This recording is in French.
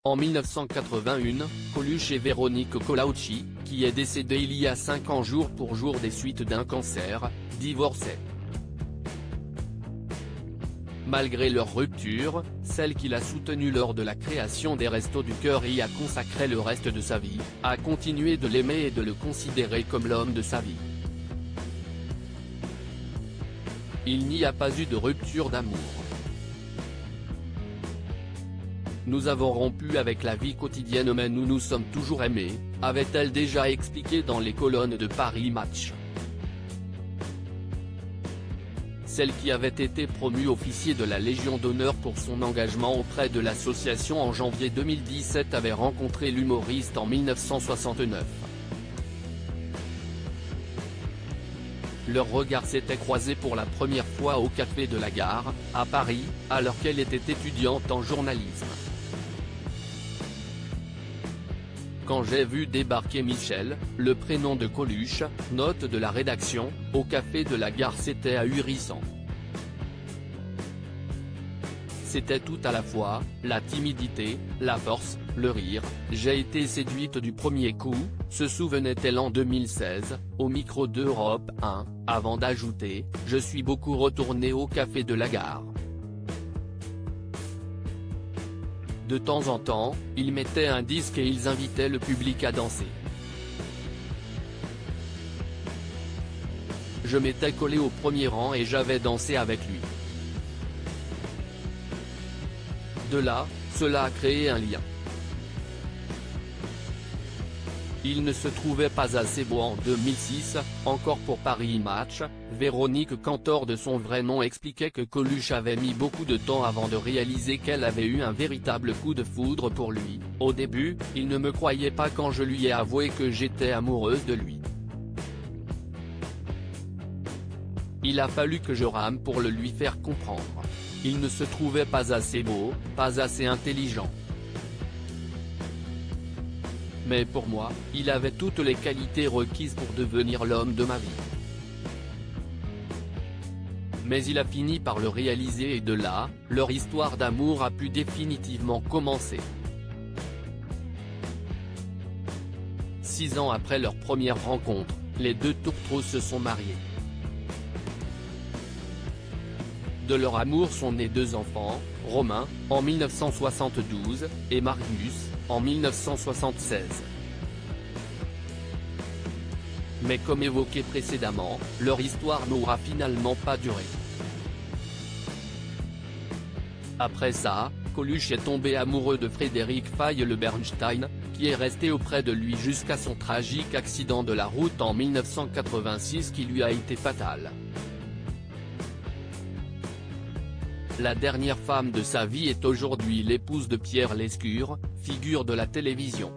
En 1981, Coluche et Véronique Collaucci, qui est décédée il y a 5 ans jour pour jour des suites d'un cancer, divorçaient. Malgré leur rupture, celle qu'il a soutenue lors de la création des Restos du Cœur et y a consacré le reste de sa vie, a continué de l'aimer et de le considérer comme l'homme de sa vie. Il n'y a pas eu de rupture d'amour. Nous avons rompu avec la vie quotidienne mais nous nous sommes toujours aimés, avait-elle déjà expliqué dans les colonnes de Paris Match. Celle qui avait été promue officier de la Légion d'honneur pour son engagement auprès de l'association en janvier 2017 avait rencontré l'humoriste en 1969. Leurs regards s'étaient croisés pour la première fois au Café de la Gare, à Paris, alors qu'elle était étudiante en journalisme. Quand j'ai vu débarquer Michel, le prénom de Coluche, note de la rédaction, au Café de la Gare, c'était ahurissant. C'était tout à la fois, la timidité, la force, le rire, j'ai été séduite du premier coup, se souvenait-elle en 2016, au micro d'Europe 1, avant d'ajouter, je suis beaucoup retournée au Café de la Gare. De temps en temps, ils mettaient un disque et ils invitaient le public à danser. Je m'étais collé au premier rang et j'avais dansé avec lui. De là, cela a créé un lien. Il ne se trouvait pas assez beau en 2006, encore pour Paris Match, Véronique Cantor de son vrai nom expliquait que Coluche avait mis beaucoup de temps avant de réaliser qu'elle avait eu un véritable coup de foudre pour lui. Au début, il ne me croyait pas quand je lui ai avoué que j'étais amoureuse de lui. Il a fallu que je rame pour le lui faire comprendre. Il ne se trouvait pas assez beau, pas assez intelligent. Mais pour moi, il avait toutes les qualités requises pour devenir l'homme de ma vie. Mais il a fini par le réaliser et de là, leur histoire d'amour a pu définitivement commencer. 6 ans après leur première rencontre, les deux tourtereaux se sont mariés. De leur amour sont nés 2 enfants, Romain, en 1972, et Marius, en 1976. Mais comme évoqué précédemment, leur histoire n'aura finalement pas duré. Après ça, Coluche est tombé amoureux de Frédéric Faye-Le-Bernstein, qui est resté auprès de lui jusqu'à son tragique accident de la route en 1986 qui lui a été fatal. La dernière femme de sa vie est aujourd'hui l'épouse de Pierre Lescure, figure de la télévision.